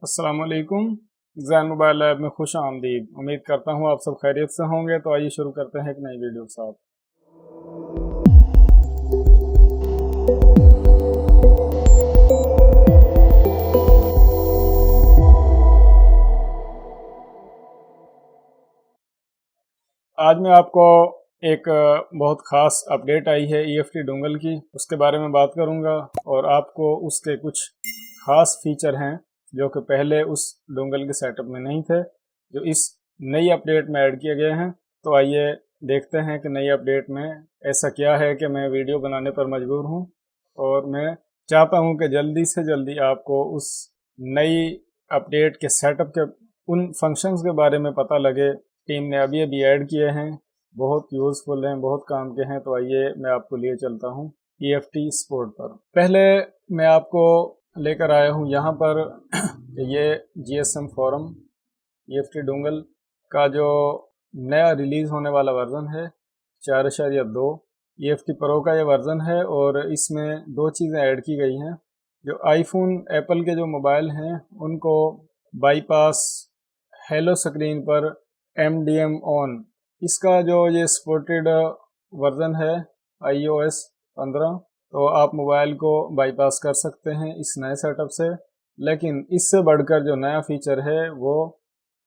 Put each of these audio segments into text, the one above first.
السلام علیکم۔ زین mobile lab میں خوش آمدید۔ امید کرتا ہوں آپ سب خیریت سے ہوں گے۔ تو آئیے شروع کرتے ہیں ایک نئی ویڈیو کے ساتھ۔ آج میں آپ کو ایک بہت خاص اپڈیٹ آئی ہے EFT ڈونگل کی، اس کے بارے میں بات کروں گا، اور آپ کو اس کے کچھ خاص فیچر ہیں جو کہ پہلے اس ڈونگل کے سیٹ اپ میں نہیں تھے، جو اس نئی اپڈیٹ میں ایڈ کیے گئے ہیں۔ تو آئیے دیکھتے ہیں کہ نئی اپڈیٹ میں ایسا کیا ہے کہ میں ویڈیو بنانے پر مجبور ہوں، اور میں چاہتا ہوں کہ جلدی سے جلدی آپ کو اس نئی اپڈیٹ کے سیٹ اپ کے ان فنکشنز کے بارے میں پتہ لگے۔ ٹیم نے ابھی ایڈ کیے ہیں، بہت یوزفل ہیں، بہت کام کے ہیں۔ تو آئیے میں آپ کو لیے چلتا ہوں EFT سپورٹ پر۔ پہلے میں آپ کو لے کر آیا ہوں یہاں پر کہ یہ GSM فورم EFT ڈونگل کا جو نیا ریلیز ہونے والا ورژن ہے 4.2 EFT پرو کا یہ ورژن ہے، اور اس میں دو چیزیں ایڈ کی گئی ہیں۔ جو آئی فون ایپل کے جو موبائل ہیں ان کو by pass hello screen per MDM آن، اس کا جو یہ سپورٹڈ ورژن ہے iOS 15، تو آپ موبائل کو بائی پاس کر سکتے ہیں اس نئے سیٹ اپ سے۔ لیکن اس سے بڑھ کر جو نیا فیچر ہے وہ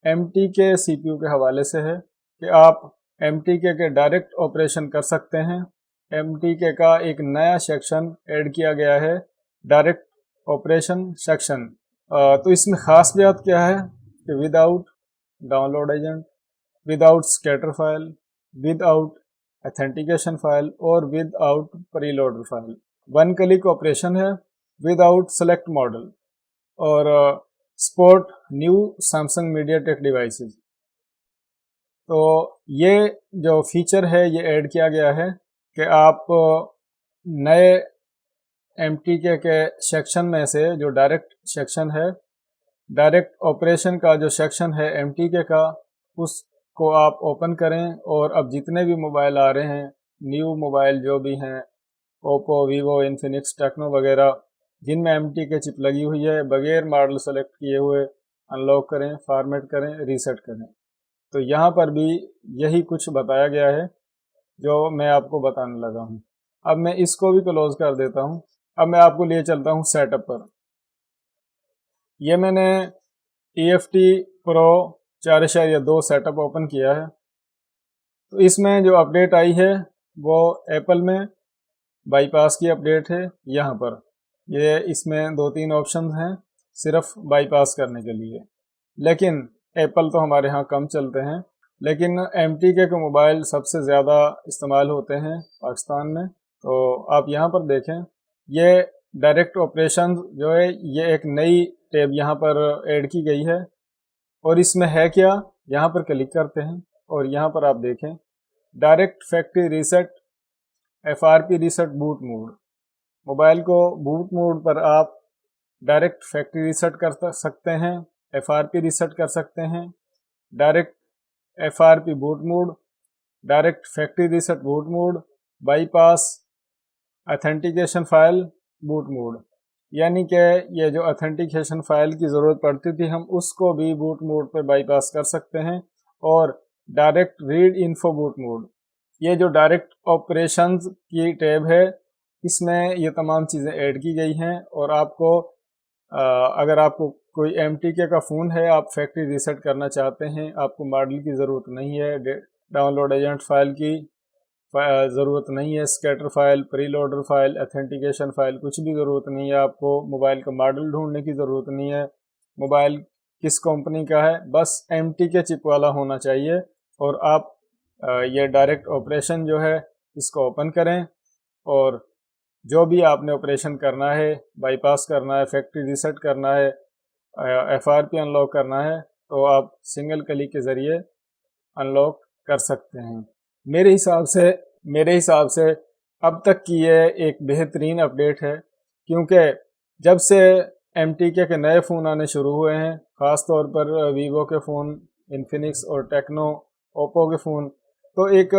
MTK CPU کے حوالے سے ہے کہ آپ MTK کے ڈائریکٹ آپریشن کر سکتے ہیں۔ MTK کا ایک نیا سیکشن ایڈ کیا گیا ہے، ڈائریکٹ آپریشن سیکشن۔ تو اس میں خاص بات کیا ہے کہ without download agent, without scatter file, without authentication file, اور without preloader file, one click operation ہے، ود آؤٹ سلیکٹ ماڈل، اور support new Samsung MediaTek devices. تو یہ جو feature ہے یہ add کیا گیا ہے کہ آپ نئے MTK کے سیکشن میں سے جو ڈائریکٹ سیکشن ہے، ڈائریکٹ آپریشن کا جو سیکشن ہے MTK کا، اس کو آپ اوپن کریں، اور اب جتنے بھی موبائل آ رہے ہیں، نیو موبائل جو بھی ہیں، اوپو، ویوو، انفینکس، ٹیکنو وغیرہ، جن میں MTK چپ لگی ہوئی ہے، بغیر ماڈل سلیکٹ کیے ہوئے ان لاک کریں، فارمیٹ کریں، ریسیٹ کریں۔ تو یہاں پر بھی یہی کچھ بتایا گیا ہے جو میں آپ کو بتانے لگا ہوں۔ اب میں اس کو بھی کلوز کر دیتا ہوں۔ اب میں آپ کو لیے چلتا ہوں سیٹ اپ پر۔ یہ میں نے EFT پرو 4.2 سیٹ اپ اوپن کیا ہے۔ تو اس میں جو اپڈیٹ آئی ہے وہ ایپل میں بائی پاس کی اپڈیٹ ہے۔ یہاں پر یہ اس میں 2-3 آپشنز ہیں صرف بائی پاس کرنے کے لیے، لیکن ایپل تو ہمارے ہاں کم چلتے ہیں، لیکن MTK کے موبائل سب سے زیادہ استعمال ہوتے ہیں پاکستان میں۔ تو آپ یہاں پر دیکھیں، یہ ڈائریکٹ آپریشن جو ہے یہ ایک نئی ٹیب یہاں پر ایڈ کی گئی ہے، اور اس میں ہے کیا، یہاں پر کلک کرتے ہیں، اور یہاں پر آپ دیکھیں direct factory reset, FRP reset boot mode. Mobile کو بوٹ موڈ پر آپ ڈائریکٹ فیکٹری ریسیٹ کر سکتے ہیں، FRP ریسیٹ کر سکتے ہیں، direct FRP boot mode, direct factory reset boot mode, bypass authentication file boot mode. یعنی کہ یہ جو اتھینٹیکیشن فائل کی ضرورت پڑتی تھی، ہم اس کو بھی بوٹ موڈ پہ بائی پاس کر سکتے ہیں، اور direct read info boot mode. یہ جو ڈائریکٹ آپریشنز کی ٹیب ہے، اس میں یہ تمام چیزیں ایڈ کی گئی ہیں، اور آپ کو اگر آپ کو کوئی MTK کا فون ہے، آپ فیکٹری ریسیٹ کرنا چاہتے ہیں، آپ کو ماڈل کی ضرورت نہیں ہے، ڈاؤن لوڈ ایجنٹ فائل کی ضرورت نہیں ہے، اسکیٹر فائل، پری لوڈر فائل، اتھینٹیکیشن فائل، کچھ بھی ضرورت نہیں ہے آپ کو، موبائل کا ماڈل ڈھونڈنے کی ضرورت نہیں ہے، موبائل کس کمپنی کا ہے، بس MTK چپ والا ہونا چاہیے، اور آپ یہ ڈائریکٹ آپریشن جو ہے اس کو اوپن کریں، اور جو بھی آپ نے آپریشن کرنا ہے، بائی پاس کرنا ہے، فیکٹری ریسیٹ کرنا ہے، FRP ان لاک کرنا ہے، تو آپ سنگل کلک کے ذریعے ان لاک کر سکتے ہیں۔ میرے حساب سے اب تک کی یہ ایک بہترین اپڈیٹ ہے، کیونکہ جب سے MTK کے نئے فون آنے شروع ہوئے ہیں، خاص طور پر ویوو کے فون، انفینکس اور ٹیکنو، اوپو کے فون، تو ایک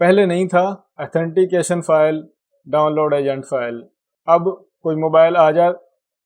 پہلے نہیں تھا authentication file, download agent file. اب کوئی موبائل آ جائے